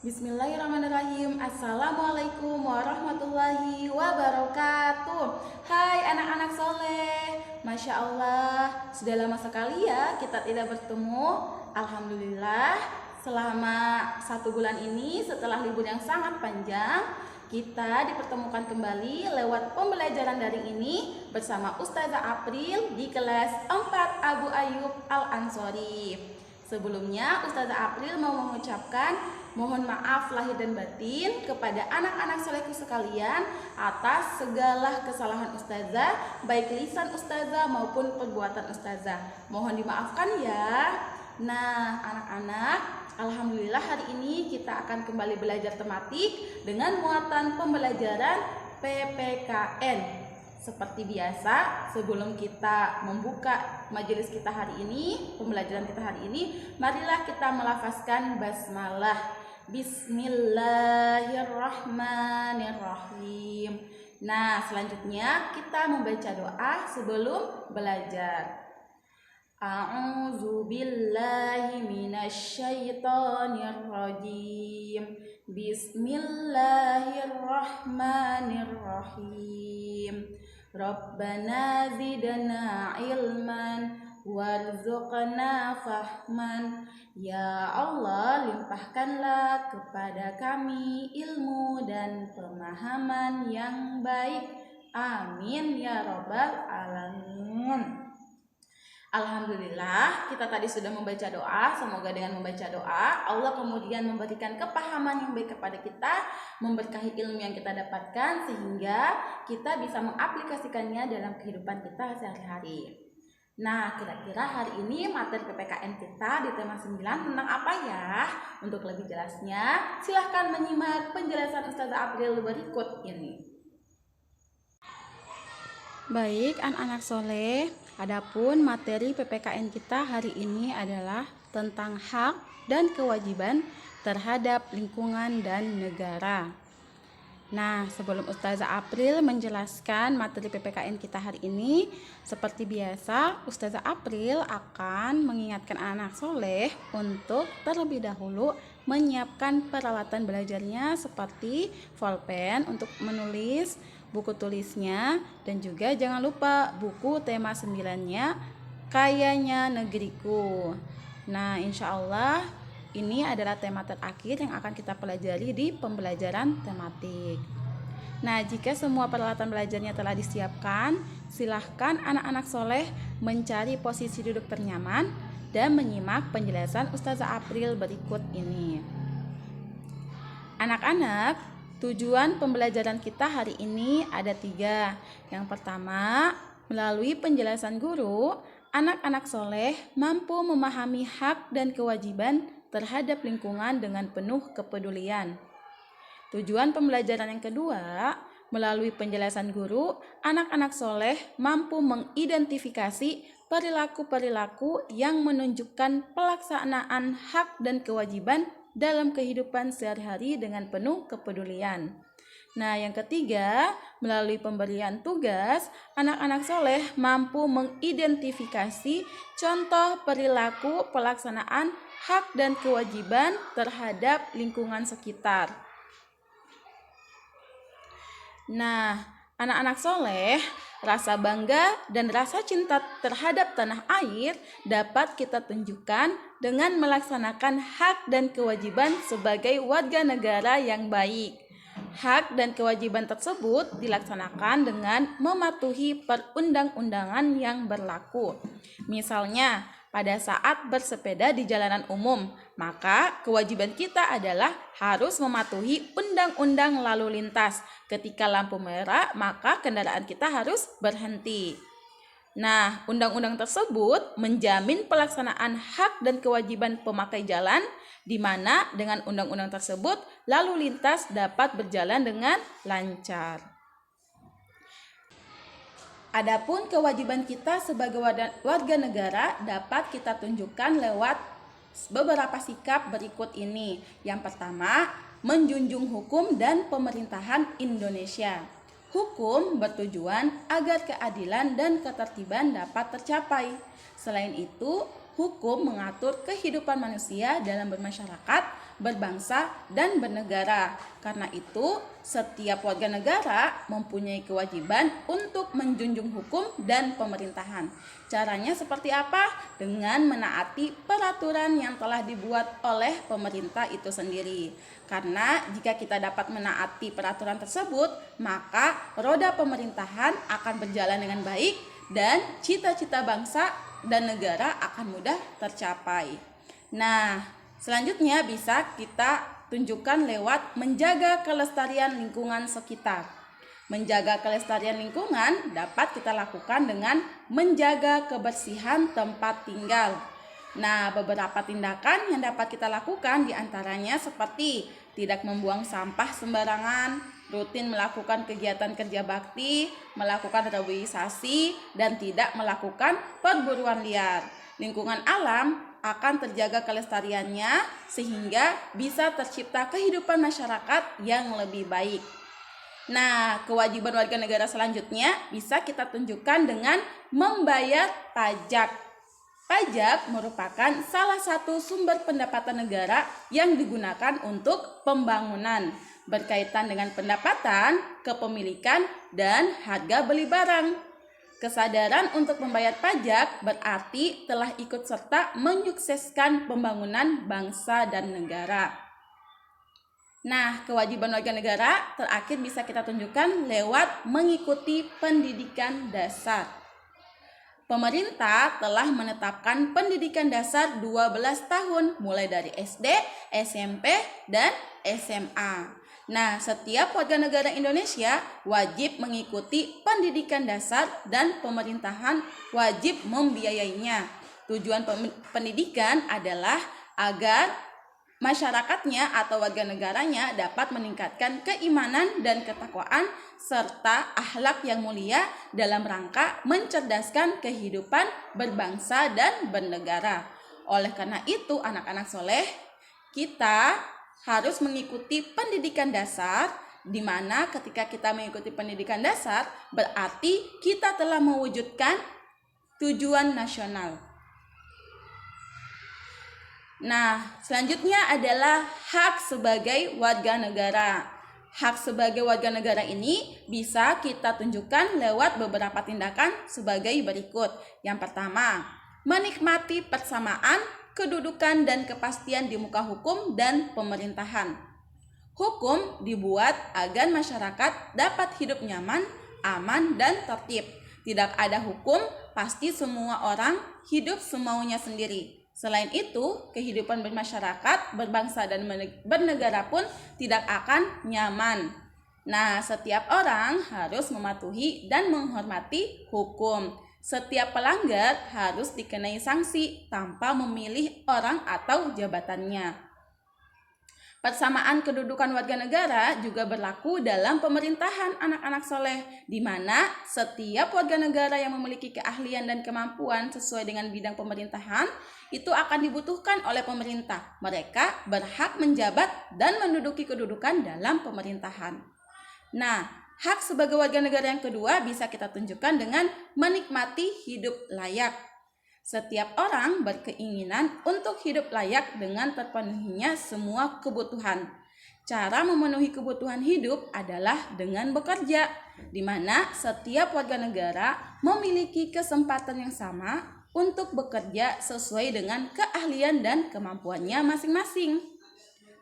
Bismillahirrahmanirrahim. Assalamualaikum warahmatullahi wabarakatuh. Hai anak-anak soleh. Masya Allah, sudah lama sekali ya kita tidak bertemu. Alhamdulillah, selama 1 bulan ini setelah libur yang sangat panjang, kita dipertemukan kembali lewat pembelajaran daring ini bersama Ustazah April di kelas 4 Abu Ayyub Al-Ansori. Sebelumnya Ustazah April mau mengucapkan mohon maaf lahir dan batin kepada anak-anak solehku sekalian atas segala kesalahan Ustazah, baik lisan Ustazah maupun perbuatan Ustazah. Mohon dimaafkan ya. Nah, anak-anak, alhamdulillah hari ini kita akan kembali belajar tematik dengan muatan pembelajaran PPKN. Seperti biasa, sebelum kita membuka majelis kita hari ini, pembelajaran kita hari ini, marilah kita melafazkan basmalah. Bismillahirrahmanirrahim. Nah, selanjutnya kita membaca doa sebelum belajar. A'udzu billahi minasyaitonir rajim. Bismillahirrahmanirrahim. Rabbana zidna ilman warzuqna fahman. Ya Allah, limpahkanlah kepada kami ilmu dan pemahaman yang baik. Amin ya rabbal alamin. Alhamdulillah, kita tadi sudah membaca doa. Semoga dengan membaca doa Allah kemudian memberikan kepahaman yang baik kepada kita, memberkahi ilmu yang kita dapatkan, sehingga kita bisa mengaplikasikannya dalam kehidupan kita sehari-hari. Nah, kira-kira hari ini materi PPKN kita di tema 9 tentang apa ya? Untuk lebih jelasnya, silahkan menyimak penjelasan Ustazah April berikut ini. Baik, anak-anak soleh, adapun materi PPKN kita hari ini adalah tentang hak dan kewajiban terhadap lingkungan dan negara. Nah, sebelum Ustazah April menjelaskan materi PPKN kita hari ini, seperti biasa, Ustazah April akan mengingatkan anak soleh untuk terlebih dahulu menyiapkan peralatan belajarnya seperti pulpen untuk menulis, buku tulisnya, dan juga jangan lupa buku tema 9-nya, Kayanya Negeriku. Nah, insya Allah ini adalah tema terakhir yang akan kita pelajari di pembelajaran tematik. Nah, jika semua peralatan belajarnya telah disiapkan, silahkan anak-anak soleh mencari posisi duduk ternyaman dan menyimak penjelasan Ustazah April berikut ini. Anak-anak, tujuan pembelajaran kita hari ini ada 3. Yang pertama, melalui penjelasan guru, anak-anak soleh mampu memahami hak dan kewajiban terhadap lingkungan dengan penuh kepedulian. Tujuan pembelajaran yang kedua, melalui penjelasan guru, anak-anak soleh mampu mengidentifikasi perilaku-perilaku yang menunjukkan pelaksanaan hak dan kewajiban dalam kehidupan sehari-hari dengan penuh kepedulian. Nah, yang ketiga, melalui pemberian tugas, anak-anak soleh mampu mengidentifikasi contoh perilaku pelaksanaan hak dan kewajiban terhadap lingkungan sekitar. Nah, anak-anak soleh, rasa bangga dan rasa cinta terhadap tanah air dapat kita tunjukkan dengan melaksanakan hak dan kewajiban sebagai warga negara yang baik. Hak dan kewajiban tersebut dilaksanakan dengan mematuhi perundang-undangan yang berlaku. Misalnya, pada saat bersepeda di jalanan umum, maka kewajiban kita adalah harus mematuhi undang-undang lalu lintas. Ketika lampu merah, maka kendaraan kita harus berhenti. Nah, undang-undang tersebut menjamin pelaksanaan hak dan kewajiban pemakai jalan, di mana dengan undang-undang tersebut lalu lintas dapat berjalan dengan lancar. Adapun kewajiban kita sebagai warga negara dapat kita tunjukkan lewat beberapa sikap berikut ini. Yang pertama, menjunjung hukum dan pemerintahan Indonesia. Hukum bertujuan agar keadilan dan ketertiban dapat tercapai. Selain itu, hukum mengatur kehidupan manusia dalam bermasyarakat berbangsa, dan bernegara. Karena itu, setiap warga negara mempunyai kewajiban untuk menjunjung hukum dan pemerintahan. Caranya seperti apa? Dengan menaati peraturan yang telah dibuat oleh pemerintah itu sendiri. Karena jika kita dapat menaati peraturan tersebut, maka roda pemerintahan akan berjalan dengan baik dan cita-cita bangsa dan negara akan mudah tercapai. Nah, selanjutnya bisa kita tunjukkan lewat menjaga kelestarian lingkungan sekitar. Menjaga kelestarian lingkungan dapat kita lakukan dengan menjaga kebersihan tempat tinggal. Nah, beberapa tindakan yang dapat kita lakukan diantaranya seperti tidak membuang sampah sembarangan, rutin melakukan kegiatan kerja bakti, melakukan reboisasi, dan tidak melakukan perburuan liar. Lingkungan alam akan terjaga kelestariannya sehingga bisa tercipta kehidupan masyarakat yang lebih baik. Nah, kewajiban warga negara selanjutnya bisa kita tunjukkan dengan membayar pajak. Pajak merupakan salah satu sumber pendapatan negara yang digunakan untuk pembangunan, berkaitan dengan pendapatan, kepemilikan, dan harga beli barang. Kesadaran untuk membayar pajak berarti telah ikut serta menyukseskan pembangunan bangsa dan negara. Nah, kewajiban warga negara terakhir bisa kita tunjukkan lewat mengikuti pendidikan dasar. Pemerintah telah menetapkan pendidikan dasar 12 tahun mulai dari SD, SMP, dan SMA. Nah, setiap warga negara Indonesia wajib mengikuti pendidikan dasar dan pemerintahan wajib membiayainya. Tujuan pendidikan adalah agar masyarakatnya atau warga negaranya dapat meningkatkan keimanan dan ketakwaan serta akhlak yang mulia dalam rangka mencerdaskan kehidupan berbangsa dan bernegara. Oleh karena itu, anak-anak soleh, kita harus mengikuti pendidikan dasar, di mana ketika kita mengikuti pendidikan dasar berarti kita telah mewujudkan tujuan nasional. Nah, selanjutnya adalah hak sebagai warga negara. Hak sebagai warga negara ini bisa kita tunjukkan lewat beberapa tindakan sebagai berikut. Yang pertama, menikmati persamaan, kedudukan, dan kepastian di muka hukum dan pemerintahan. Hukum dibuat agar masyarakat dapat hidup nyaman, aman, dan tertib. Tidak ada hukum, pasti semua orang hidup semaunya sendiri. Selain itu, kehidupan bermasyarakat, berbangsa, dan bernegara pun tidak akan nyaman. Nah, setiap orang harus mematuhi dan menghormati hukum. Setiap pelanggar harus dikenai sanksi tanpa memilih orang atau jabatannya. Persamaan kedudukan warga negara juga berlaku dalam pemerintahan anak-anak soleh, di mana setiap warga negara yang memiliki keahlian dan kemampuan sesuai dengan bidang pemerintahan itu akan dibutuhkan oleh pemerintah. Mereka berhak menjabat dan menduduki kedudukan dalam pemerintahan. Nah, hak sebagai warga negara yang kedua bisa kita tunjukkan dengan menikmati hidup layak. Setiap orang berkeinginan untuk hidup layak dengan terpenuhinya semua kebutuhan. Cara memenuhi kebutuhan hidup adalah dengan bekerja, di mana setiap warga negara memiliki kesempatan yang sama untuk bekerja sesuai dengan keahlian dan kemampuannya masing-masing.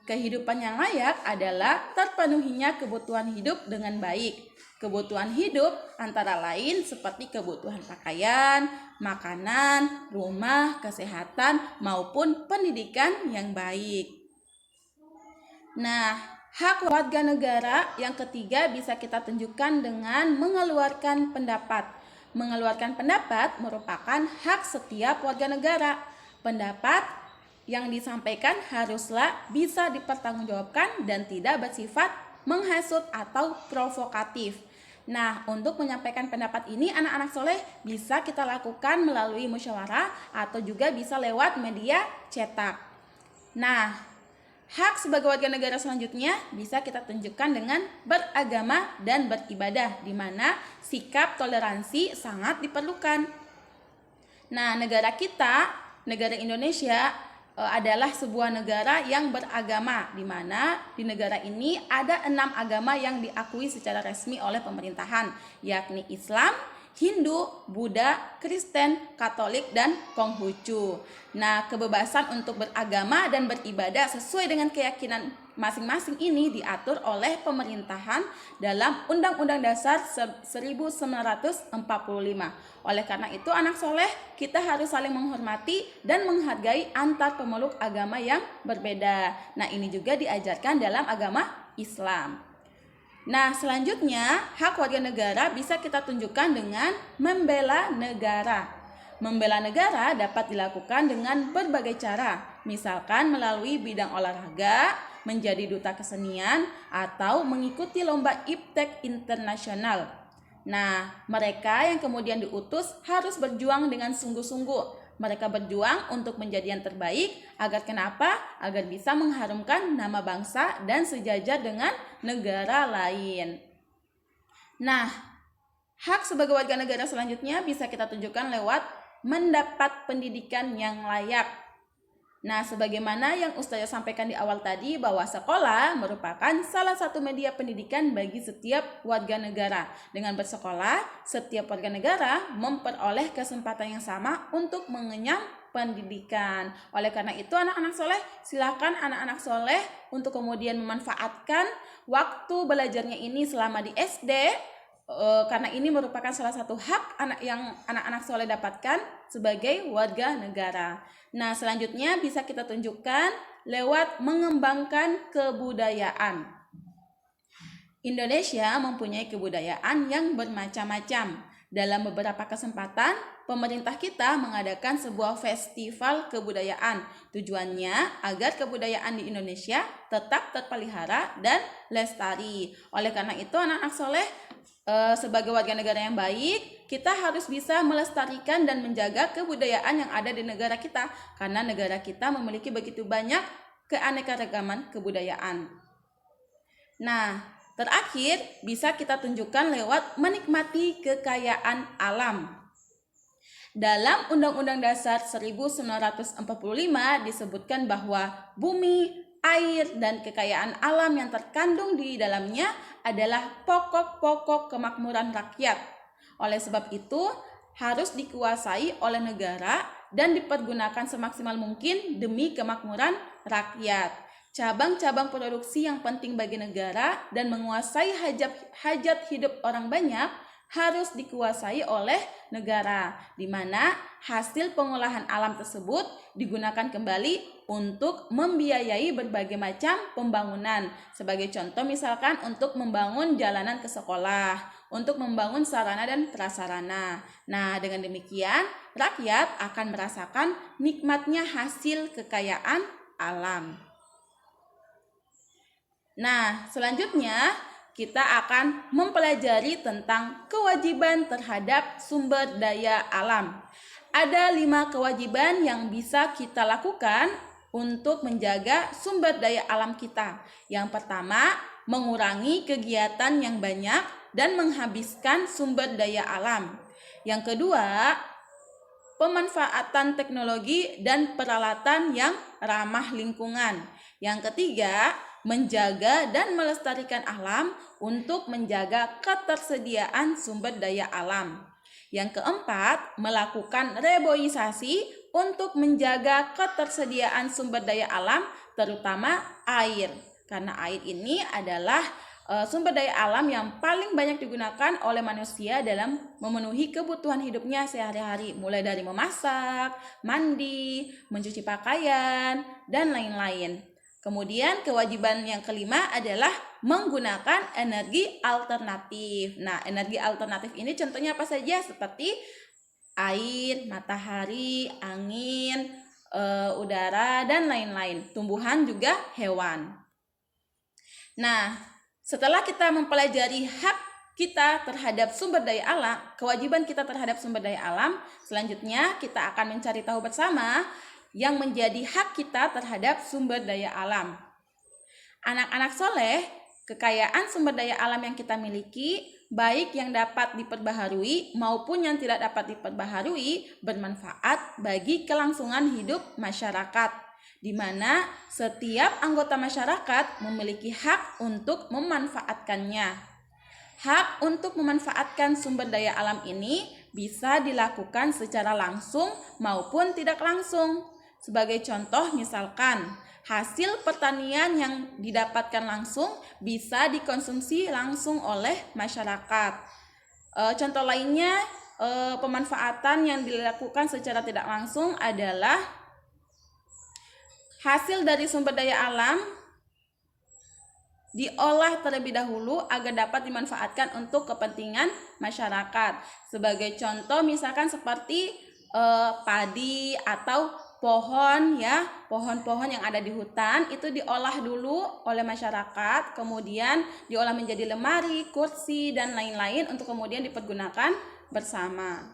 Kehidupan yang layak adalah terpenuhinya kebutuhan hidup dengan baik. Kebutuhan hidup antara lain seperti kebutuhan pakaian, makanan, rumah, kesehatan, maupun pendidikan yang baik. Nah, hak warga negara yang ketiga bisa kita tunjukkan dengan mengeluarkan pendapat. Mengeluarkan pendapat merupakan hak setiap warga negara. Pendapat yang disampaikan haruslah bisa dipertanggungjawabkan dan tidak bersifat menghasut atau provokatif. Nah, untuk menyampaikan pendapat ini anak-anak soleh bisa kita lakukan melalui musyawarah atau juga bisa lewat media cetak. Nah, hak sebagai warga negara selanjutnya bisa kita tunjukkan dengan beragama dan beribadah, di mana sikap toleransi sangat diperlukan. Nah, negara kita, negara Indonesia, adalah sebuah negara yang beragama, di mana di negara ini ada 6 agama yang diakui secara resmi oleh pemerintahan, yakni Islam, Hindu, Buddha, Kristen, Katolik, dan Konghucu. Nah, kebebasan untuk beragama dan beribadah sesuai dengan keyakinan masing-masing ini diatur oleh pemerintahan dalam Undang-Undang Dasar 1945. Oleh karena itu, anak soleh, kita harus saling menghormati dan menghargai antar pemeluk agama yang berbeda. Nah, ini juga diajarkan dalam agama Islam. Nah, selanjutnya, hak warga negara bisa kita tunjukkan dengan membela negara. Membela negara dapat dilakukan dengan berbagai cara, misalkan melalui bidang olahraga, menjadi duta kesenian, atau mengikuti lomba iptek internasional. Nah, mereka yang kemudian diutus harus berjuang dengan sungguh-sungguh. Mereka berjuang untuk menjadi yang terbaik, agar kenapa? Agar bisa mengharumkan nama bangsa dan sejajar dengan negara lain. Nah, hak sebagai warga negara selanjutnya bisa kita tunjukkan lewat mendapat pendidikan yang layak. Nah, sebagaimana yang Ustazah sampaikan di awal tadi, bahwa sekolah merupakan salah satu media pendidikan bagi setiap warga negara. Dengan bersekolah, setiap warga negara memperoleh kesempatan yang sama untuk mengenyam pendidikan. Oleh karena itu, anak-anak soleh, silakan anak-anak soleh untuk kemudian memanfaatkan waktu belajarnya ini selama di SD, karena ini merupakan salah satu hak yang anak-anak soleh dapatkan sebagai warga negara. Nah, selanjutnya bisa kita tunjukkan lewat mengembangkan kebudayaan. Indonesia mempunyai kebudayaan yang bermacam-macam. Dalam beberapa kesempatan, pemerintah kita mengadakan sebuah festival kebudayaan. Tujuannya agar kebudayaan di Indonesia tetap terpelihara dan lestari. Oleh karena itu, anak-anak soleh, sebagai warga negara yang baik, kita harus bisa melestarikan dan menjaga kebudayaan yang ada di negara kita, karena negara kita memiliki begitu banyak keanekaragaman kebudayaan. Nah, terakhir bisa kita tunjukkan lewat menikmati kekayaan alam. Dalam Undang-Undang Dasar 1945 disebutkan bahwa bumi, air, dan kekayaan alam yang terkandung di dalamnya adalah pokok-pokok kemakmuran rakyat. Oleh sebab itu, harus dikuasai oleh negara dan dipergunakan semaksimal mungkin demi kemakmuran rakyat. Cabang-cabang produksi yang penting bagi negara dan menguasai hajat hidup orang banyak harus dikuasai oleh negara, di mana hasil pengolahan alam tersebut digunakan kembali untuk membiayai berbagai macam pembangunan. Sebagai contoh, misalkan untuk membangun jalanan ke sekolah, untuk membangun sarana dan prasarana. Nah, dengan demikian rakyat akan merasakan nikmatnya hasil kekayaan alam. Nah, selanjutnya kita akan mempelajari tentang kewajiban terhadap sumber daya alam. Ada 5 kewajiban yang bisa kita lakukan untuk menjaga sumber daya alam kita. Yang pertama, mengurangi kegiatan yang banyak dan menghabiskan sumber daya alam. Yang kedua, pemanfaatan teknologi dan peralatan yang ramah lingkungan. Yang ketiga, menjaga dan melestarikan alam untuk menjaga ketersediaan sumber daya alam. Yang keempat, melakukan reboisasi untuk menjaga ketersediaan sumber daya alam, terutama air. Karena air ini adalah sumber daya alam yang paling banyak digunakan oleh manusia dalam memenuhi kebutuhan hidupnya sehari-hari, mulai dari memasak, mandi, mencuci pakaian, dan lain-lain. Kemudian kewajiban yang kelima adalah menggunakan energi alternatif. Nah, energi alternatif ini contohnya apa saja? Seperti air, matahari, angin, udara, dan lain-lain. Tumbuhan juga hewan. Nah, setelah kita mempelajari hak kita terhadap sumber daya alam, kewajiban kita terhadap sumber daya alam, selanjutnya kita akan mencari tahu bersama yang menjadi hak kita terhadap sumber daya alam. Anak-anak soleh, kekayaan sumber daya alam yang kita miliki, baik yang dapat diperbaharui maupun yang tidak dapat diperbaharui, bermanfaat bagi kelangsungan hidup masyarakat. di mana setiap anggota masyarakat memiliki hak untuk memanfaatkannya. Hak untuk memanfaatkan sumber daya alam ini bisa dilakukan secara langsung maupun tidak langsung. Sebagai contoh, misalkan hasil pertanian yang didapatkan langsung bisa dikonsumsi langsung oleh masyarakat. Contoh lainnya, pemanfaatan yang dilakukan secara tidak langsung adalah hasil dari sumber daya alam diolah terlebih dahulu agar dapat dimanfaatkan untuk kepentingan masyarakat. Sebagai contoh misalkan seperti padi atau pohon ya, pohon-pohon yang ada di hutan itu diolah dulu oleh masyarakat, kemudian diolah menjadi lemari, kursi dan lain-lain untuk kemudian dipergunakan bersama.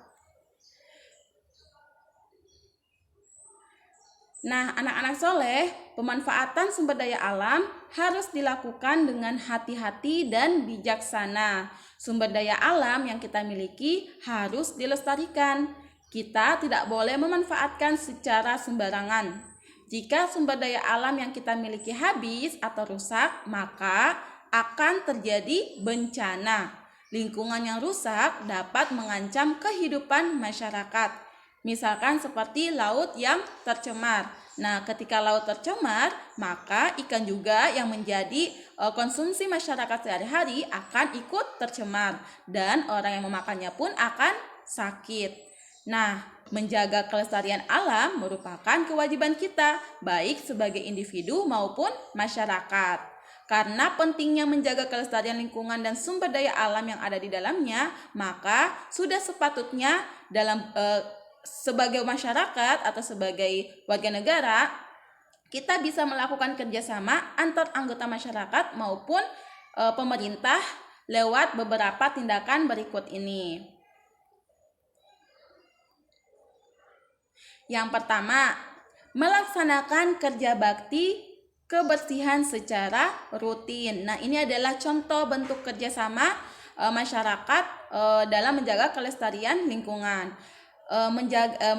Nah, anak-anak soleh, pemanfaatan sumber daya alam harus dilakukan dengan hati-hati dan bijaksana. Sumber daya alam yang kita miliki harus dilestarikan. Kita tidak boleh memanfaatkan secara sembarangan. Jika sumber daya alam yang kita miliki habis atau rusak, maka akan terjadi bencana. Lingkungan yang rusak dapat mengancam kehidupan masyarakat. Misalkan seperti laut yang tercemar. Nah, ketika laut tercemar, maka ikan juga yang menjadi konsumsi masyarakat sehari-hari akan ikut tercemar dan orang yang memakannya pun akan sakit. Nah, menjaga kelestarian alam merupakan kewajiban kita, baik sebagai individu maupun masyarakat. Karena pentingnya menjaga kelestarian lingkungan dan sumber daya alam yang ada di dalamnya, maka sudah sepatutnya sebagai masyarakat atau sebagai warga negara, kita bisa melakukan kerjasama antar anggota masyarakat maupun pemerintah lewat beberapa tindakan berikut ini. Yang pertama, melaksanakan kerja bakti kebersihan secara rutin. Nah, ini adalah contoh bentuk kerjasama masyarakat dalam menjaga kelestarian lingkungan.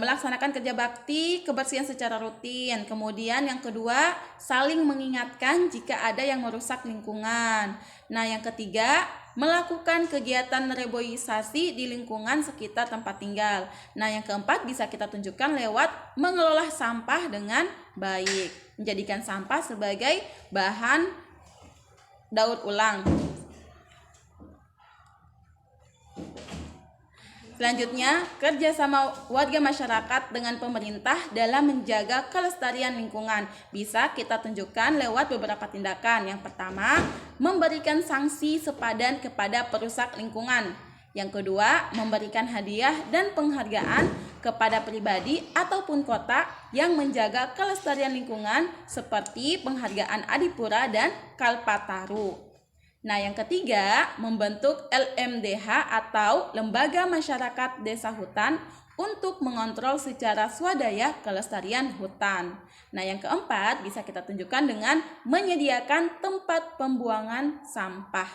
Melaksanakan kerja bakti kebersihan secara rutin. Kemudian yang kedua, saling mengingatkan jika ada yang merusak lingkungan. Nah, yang ketiga, melakukan kegiatan reboisasi di lingkungan sekitar tempat tinggal. Nah, yang keempat bisa kita tunjukkan lewat mengelola sampah dengan baik, menjadikan sampah sebagai bahan daur ulang. Selanjutnya, kerjasama warga masyarakat dengan pemerintah dalam menjaga kelestarian lingkungan bisa kita tunjukkan lewat beberapa tindakan. Yang pertama, memberikan sanksi sepadan kepada perusak lingkungan. Yang kedua, memberikan hadiah dan penghargaan kepada pribadi ataupun kota yang menjaga kelestarian lingkungan seperti penghargaan Adipura dan Kalpataru. Nah, yang ketiga, membentuk LMDH atau Lembaga Masyarakat Desa Hutan untuk mengontrol secara swadaya kelestarian hutan. Nah, yang keempat bisa kita tunjukkan dengan menyediakan tempat pembuangan sampah.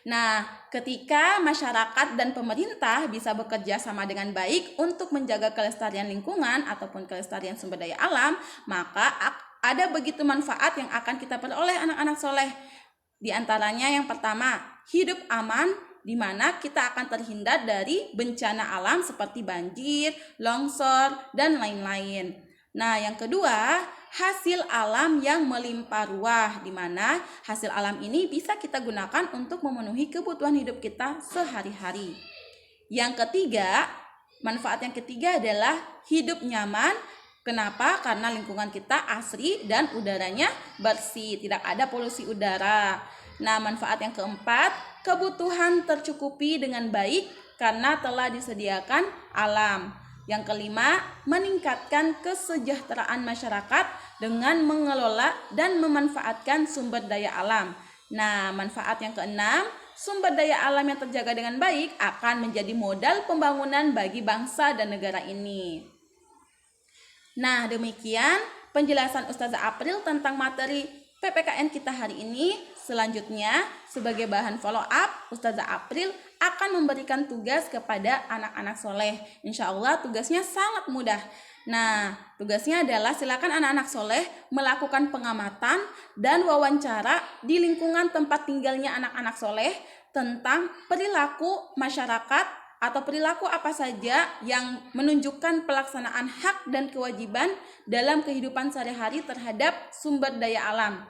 Nah, ketika masyarakat dan pemerintah bisa bekerja sama dengan baik untuk menjaga kelestarian lingkungan ataupun kelestarian sumber daya alam, maka ada begitu manfaat yang akan kita peroleh anak-anak soleh. Di antaranya yang pertama, hidup aman, di mana kita akan terhindar dari bencana alam seperti banjir, longsor, dan lain-lain. Nah, yang kedua, hasil alam yang melimpah ruah, di mana hasil alam ini bisa kita gunakan untuk memenuhi kebutuhan hidup kita sehari-hari. Yang ketiga, manfaat yang ketiga adalah hidup nyaman. Kenapa? Karena lingkungan kita asri dan udaranya bersih, tidak ada polusi udara. Nah, manfaat yang keempat, kebutuhan tercukupi dengan baik karena telah disediakan alam. Yang kelima, meningkatkan kesejahteraan masyarakat dengan mengelola dan memanfaatkan sumber daya alam. Nah, manfaat yang keenam, sumber daya alam yang terjaga dengan baik akan menjadi modal pembangunan bagi bangsa dan negara ini. Nah, demikian penjelasan Ustazah April tentang materi PPKN kita hari ini. Selanjutnya, sebagai bahan follow up, Ustazah April akan memberikan tugas kepada anak-anak soleh. Insya Allah tugasnya sangat mudah. Nah, tugasnya adalah silakan anak-anak soleh melakukan pengamatan dan wawancara di lingkungan tempat tinggalnya anak-anak soleh tentang perilaku masyarakat atau perilaku apa saja yang menunjukkan pelaksanaan hak dan kewajiban dalam kehidupan sehari-hari terhadap sumber daya alam.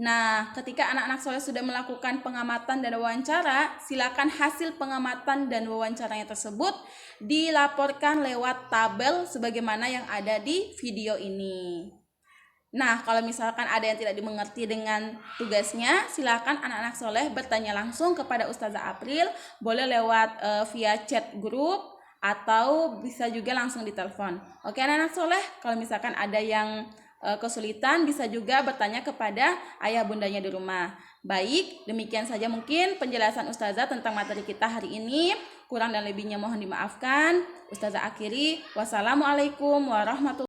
Nah, ketika anak-anak soleh sudah melakukan pengamatan dan wawancara, silakan hasil pengamatan dan wawancaranya tersebut dilaporkan lewat tabel sebagaimana yang ada di video ini. Nah, kalau misalkan ada yang tidak dimengerti dengan tugasnya, silakan anak-anak soleh bertanya langsung kepada Ustazah April, boleh lewat via chat grup atau bisa juga langsung ditelepon. Oke anak-anak soleh, kalau misalkan ada yang kesulitan bisa juga bertanya kepada ayah bundanya di rumah. Baik, demikian saja mungkin penjelasan Ustazah tentang materi kita hari ini. Kurang dan lebihnya mohon dimaafkan. Ustazah akhiri, wassalamualaikum warahmatullahi wabarakatuh.